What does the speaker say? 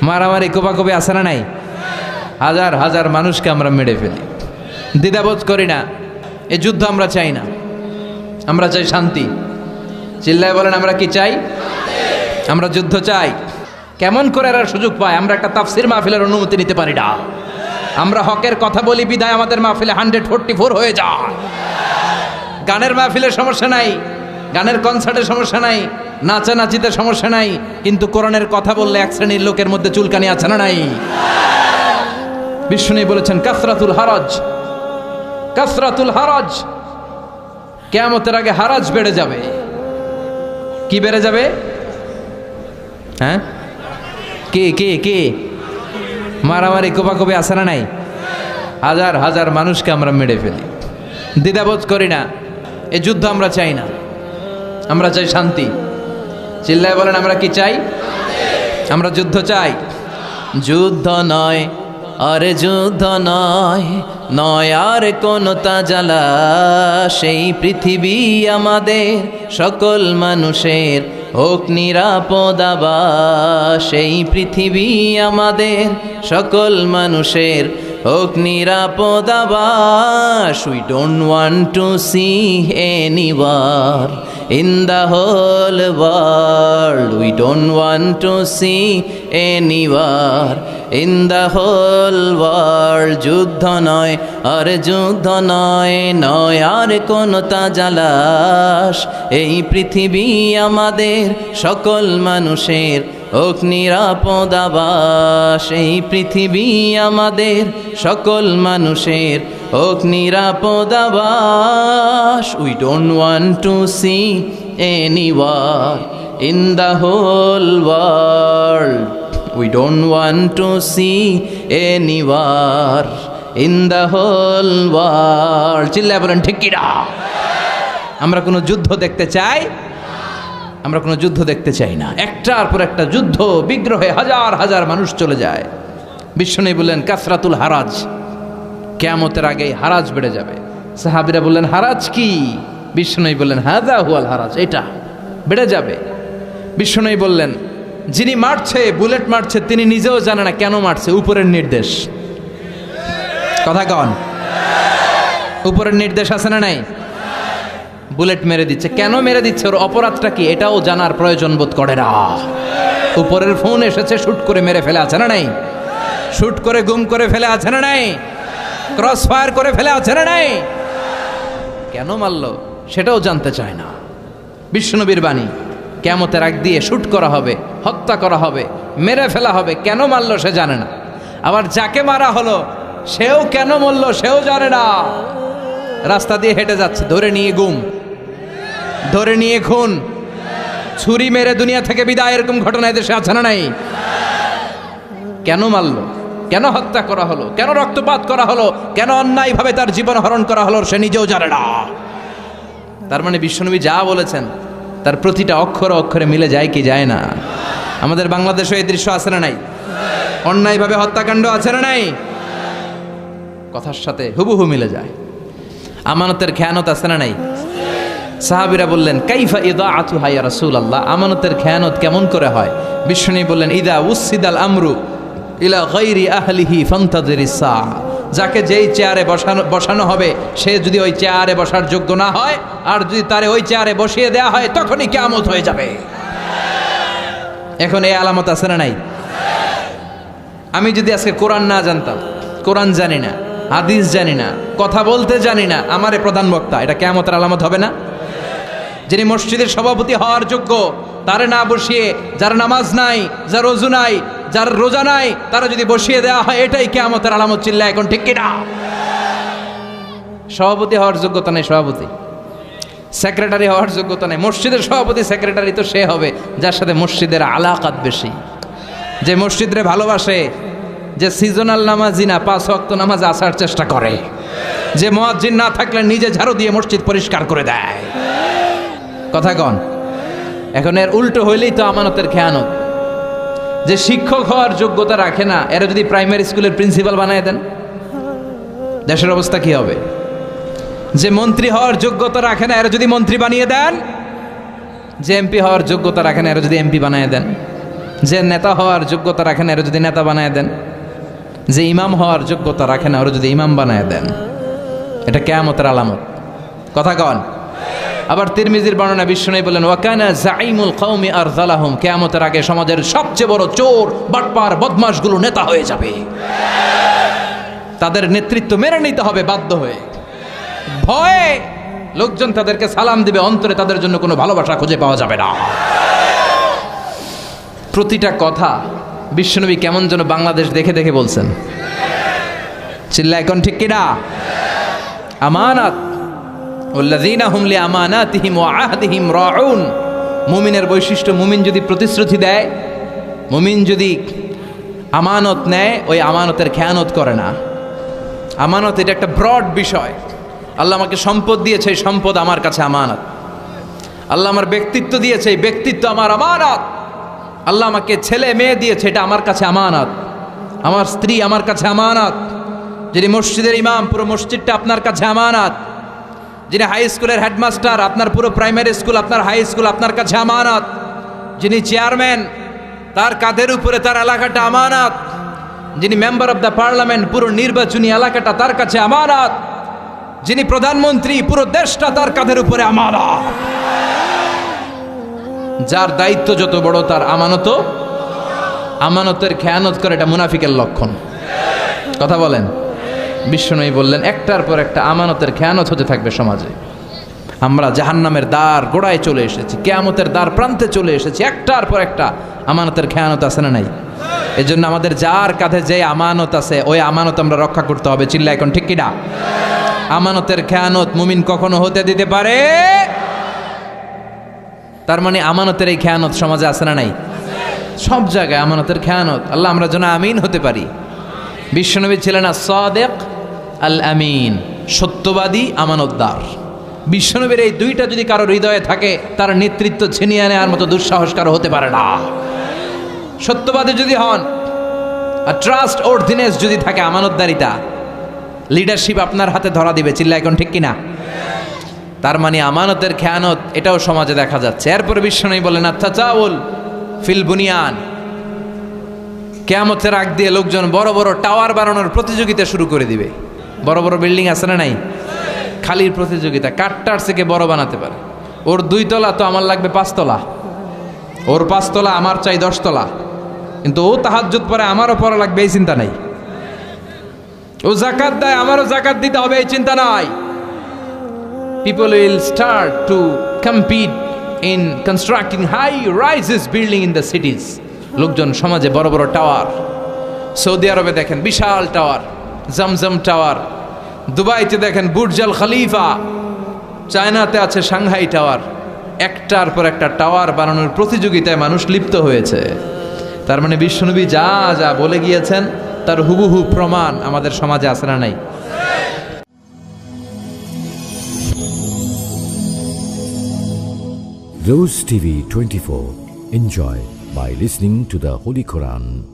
মারামারি কোপাকুপি আছে না নাই? হাজার হাজার মানুষকে আমরা মেরে ফেলি, দ্বিধাবোধ করি না। এই যুদ্ধ আমরা চাই না, আমরা চাই শান্তি। চিল্লায় বলেন আমরা কি চাই? আমরা যুদ্ধ চাই। কেমন করে এরা সুযোগ পায়? আমরা একটা তাফসির মাহফিলের অনুমতি নিতে পারি না। আমরা হকের কথা বলি বিদায় আমাদের মাহফিলে 144 হয়ে যায়। গানের মাহফিলের সমস্যা নাই, গানের কনসার্টের সমস্যা নাই, নাচানাচিতে সমস্যা নাই, কিন্তু কোরআনের কথা বললে এক শ্রেণীর লোকের মধ্যে চুলকানি আছে না নাই? বিষ্ণু বলেছেন কাসরাতুল হারাজ, কাসরাতুল হারাজ, কিয়ামতের আগে হারাজ বেড়ে যাবে। কি বেড়ে যাবে? হ্যাঁ, কে কে কে? মারামারি কোপাকুপি আছে না নাই? হাজার হাজার মানুষকে আমরা মেরে ফেলি, দ্বিধাবোধ করি না। এই যুদ্ধ আমরা চাই না, আমরা চাই শান্তি। চিল্লায় বলেন আমরা কি চাই? আমরা যুদ্ধ চাই। যুদ্ধ নয় আরে যুদ্ধ নয়, নয় আর কোন তাজালা, সেই পৃথিবী আমাদের সকল মানুষের হোক নিরাপদ আবাস। সেই পৃথিবী আমাদের সকল মানুষের হোক নিরাপদ আবাস। We don't want to see any war in the whole world. We don't want to see any war in the whole world. যুদ্ধ নয় আর যুদ্ধ নয়, নয় আর কোন তাজালাশ, এই পৃথিবী আমাদের সকল মানুষের হোক নিরাপদ আবাস। এই পৃথিবী আমাদের সকল মানুষের হোক নিরাপদ আবাস। We don't want to see any war in the whole world. We don't want to see any war in the whole world. চিল্লায় বলেন ঠিক কি না? আমরা কোনো যুদ্ধ দেখতে চাই? আমরা কোনো যুদ্ধ দেখতে চাই না। একটার পর একটা যুদ্ধ বিগ্রহে হাজার হাজার মানুষ চলে যায়। বিষ্ণু বললেন কাসরাতুল হারাজ, কিয়ামতের আগে হারাজ বেড়ে যাবে। সাহাবীরা বললেন হারাজ কি? বিষ্ণু বললেন হাযা হুয়াল হারাজ, এটা বেড়ে যাবে। বিষ্ণু বললেন যিনি মারছে, বুলেট মারছে, তিনি নিজেও জানে না কেন মারছে, উপরের নির্দেশ। কথা কন, উপরের নির্দেশ আছে না নাই? বুলেট মেরে দিচ্ছে, কেন মেরে দিচ্ছে, ওর অপরাধটা কি, এটাও জানার প্রয়োজন বোধ করে না। উপরের ফোন এসেছে, শুট করে মেরে ফেলে আছে না নাই? শুট করে গুম করে ফেলে আছে না নাই? ক্রস ফায়ার করে ফেলে আছে না নাই? কেন মারলো সেটাও জানতে চায় না। বিশ্বনবীর বাণী, কিয়ামতের আগ দিয়ে শুট করা হবে, হত্যা করা হবে, মেরে ফেলা হবে, কেন মারলো সে জানে না। আবার যাকে মারা হলো সেও কেন মরলো সেও জানে না। রাস্তা দিয়ে হেঁটে যাচ্ছে, ধরে নিয়ে গুম, ধরে নিয়ে খুন, ছুরি মেরে দুনিয়া থেকে বিদায়, এরকম ঘটনা এদেশে আছে না নাই? কেন মারলো, কেন হত্যা করা হলো, কেন রক্তপাত করা হলো, কেন অন্যায়ভাবে তার জীবন হরণ করা হলো সে নিজেও জানে না। তার মানে বিশ্বনবী যা বলেছেন তার প্রতিটা অক্ষরে অক্ষরে মিলে যায় কি যায় না? আমাদের বাংলাদেশে এই দৃশ্য আছে না নাই? অন্যায়ভাবে হত্যাকাণ্ড আছে না নাই? কথার সাথে হুবহু মিলে যায়। আমানতের খেয়ানত আছে না নাই? সাহাবীরা বললেন কাইফা ইদাআতুহা ইয়া রাসূলুল্লাহ, আমানতের খেয়ানত কেমন করে হয়? বিষ্ণু বললেন ইদা উসিদাল আমরু ইলা গায়রি আহলিহি ফান্তাযিরিস সাআ, যাকে যেই চেয়ারে বসানো হবে সে যদি ওই চেয়ারে বসার যোগ্য না হয়, আর যদি তারে ওই চেয়ারে বসিয়ে দেয়া হয়, তখনই কিয়ামত হয়ে যাবে। এখন এই আলামত আছে না নাই? আমি যদি আজকে কোরআন না জানতাম, কোরআন জানি না, হাদিস জানি না, কথা বলতে জানি না, আমারে প্রধান বক্তা, এটা কিয়ামতের আলামত হবে না? যিনি মসজিদের সভাপতি হওয়ার যোগ্য তারে না বসিয়ে, যার নামাজ নাই, যার ওযু নাই, যার রোজা নাই, তারা যদি বসিয়ে দেওয়া হয়, এটাই কিয়ামতের আলামত। চিল্লা এখন ঠিক কিনা? সভাপতি হওয়ার যোগ্যতা নেই সভাপতি, সেক্রেটারি হওয়ার যোগ্যতা নেই। মসজিদের সভাপতি সেক্রেটারি তো সে হবে যার সাথে মসজিদের আলাকাত বেশি, যে মসজিদরে ভালোবাসে, যে সিজনাল নামাজি না, 5 ওয়াক্ত নামাজ আসার চেষ্টা করে, যে মুয়াজ্জিন না থাকলে নিজে ঝাড়ু দিয়ে মসজিদ পরিষ্কার করে দেয়। কথা কন। এখন এর উল্টো হইলেই তো আমানতের খেয়ানত। যে শিক্ষক হওয়ার যোগ্যতা রাখে না, এরা যদি প্রাইমারি স্কুলের প্রিন্সিপাল বানায় দেন, দেশের অবস্থা কি হবে? যে মন্ত্রী হওয়ার যোগ্যতা রাখে না, এরা যদি মন্ত্রী বানিয়ে দেন, যে এমপি হওয়ার যোগ্যতা রাখে না, এরা যদি এমপি বানিয়ে দেন, যে নেতা হওয়ার যোগ্যতা রাখে না, এর যদি নেতা বানায় দেন। যে ইমাম হওয়ার যোগ্যতা রাখে না, ওরা যদি ইমাম বানায় দেন, এটা কিয়ামতের আলামত। কথা কন। আবার তিরমিজির বর্ণনা বিশ্বনবী বলেন, ওয়াকানা জাইমুল কওমি আরযালাহুম, কিয়ামতের আগে সমাজের সবচেয়ে বড় চোর, বাটপার, বদমাশগুলো নেতা হয়ে যাবে। তাদের নেতৃত্ব মেনে নিতে হবে বাধ্য হয়ে। ভয়ে লোকজন তাদেরকে সালাম দিবে, অন্তরে তাদের জন্য কোনো ভালোবাসা খুঁজে পাওয়া যাবে না। প্রতিটা কথা বিশ্বনবী কেমন যেন বাংলাদেশ দেখে দেখে বলছেন। চিল্লা এখন ঠিক কিনা? আমানাত ওয়াল্লাযীনা হুম লিআমানাতিহিম ওয়া আহদিহিম রাউন। মুমিনের বৈশিষ্ট্য, মুমিন যদি প্রতিশ্রুতি দেয়, মুমিন যদি আমানত নেয়, ওই আমানতের খেয়ানত করে না। আমানত এটা একটা ব্রড বিষয়। আল্লাহ আমাকে সম্পদ দিয়েছে, এই সম্পদ আমার কাছে আমানত। আল্লাহ আমার ব্যক্তিত্ব দিয়েছে, এই ব্যক্তিত্ব আমার আমানত। আল্লাহ আমাকে ছেলে মেয়ে দিয়েছে, এটা আমার কাছে আমানত। আমার স্ত্রী আমার কাছে আমানত। যিনি মসজিদের ইমাম, পুরো মসজিদটা আপনার কাছে আমানত। যিনি হাই স্কুলের হেডমাস্টার, আপনার পুরো প্রাইমারি স্কুল, আপনার হাই স্কুল আপনার কাছে আমানত। যিনি চেয়ারম্যান, তার কাঁধের উপরে তার এলাকাটা আমানত। যিনি মেম্বার অব দ্য পার্লামেন্ট, পুরো নির্বাচনী এলাকাটা তার কাছে আমানত। যিনি প্রধানমন্ত্রী, পুরো দেশটা তার কাঁধের উপরে আমানত। যার দায়িত্ব যত বড়, তার আমানতও। আমানতের খেয়ানত করে, এটা মুনাফিকের লক্ষণ। কথা বলেন। বিশ্বনবী বললেন, একটার পর একটা আমানতের খেয়ানত হতে থাকবে সমাজে। আমরা জাহান্নামের দ্বার গোড়ায় চলে এসেছি, কিয়ামতের দ্বার প্রান্তে চলে এসেছি। একটার পর একটা আমানতের খেয়ানত আছে না নাই? এজন্য আমাদের যার কাঁধে যে আমানত আছে, ওই আমানত আমরা রক্ষা করতে হবে। চিল্লা এখন ঠিক কিনা? আমানতের খেয়ানত মুমিন কখনো হতে দিতে পারে। তার মানে আমানতের এই খেয়ানত সমাজে আছে না নাই? সব জায়গায় আমানতের খেয়ানত। আল্লাহ আমরা যেন আমিন হতে পারি। বিশ্বনবী ছিলেন আস-সাদিক আল আমিন, সত্যবাদী, আমানতদার। বিশ্বনবীর এই দুইটা যদি কারো হৃদয়ে থাকে, তার নেতৃত্ব ছিনিয়ে নেওয়ার মতো দুঃসাহস কারো হতে পারে না। সত্যবাদী যদি হন, আর ট্রাস্ট অর্ডিনেন্স যদি থাকে, আমানতদারিতা, লিডারশিপ আপনার হাতে ধরা দিবে। চিল্লা এখন ঠিক কিনা? তার মানে আমানতের খেয়ানত এটাও সমাজে দেখা যাচ্ছে। এরপরে বিশ্বনবী বলেন, আত-তাজাউল ফিল বুনিয়ান, কিয়ামতের আগ দিয়ে লোকজন বড় বড় টাওয়ার বানানোর প্রতিযোগিতা শুরু করে দিবে। বড় বড় বিল্ডিং আছে না নাই? খালির প্রতিযোগিতা, কাঠটার থেকে বড় বানাতে পারে। ওর 2 তলা তো আমার লাগবে 5 তলা, ওর 5 তলা আমার চাই 10 তলা। কিন্তু ও তাহাজ্জুদ পড়ে, আমারও পড়া লাগবে, এই চিন্তা নাই। ও যাকাত দেয়, আমারও যাকাত দিতে হবে, এই চিন্তা নাই। People will start to compete in constructing high-rises building in the cities. লোকজন সমাজে বড় বড় টাওয়ার। সৌদি আরবে দেখেন বিশাল টাওয়ার, জমজম টাওয়ার। দুবাইতে দেখেন বুর্জ আল খলিফা। চায়নাতে আছে সাংহাই টাওয়ার। একটার পর একটা টাওয়ার বানানোর প্রতিযোগিতায় মানুষ লিপ্ত হয়েছে। তার মানে বিশ্বনবী যা যা বলে গিয়েছেন, তার হুবহু প্রমাণ আমাদের সমাজে আছে না নাই? Rose TV 24. Enjoy by listening to the Holy Quran.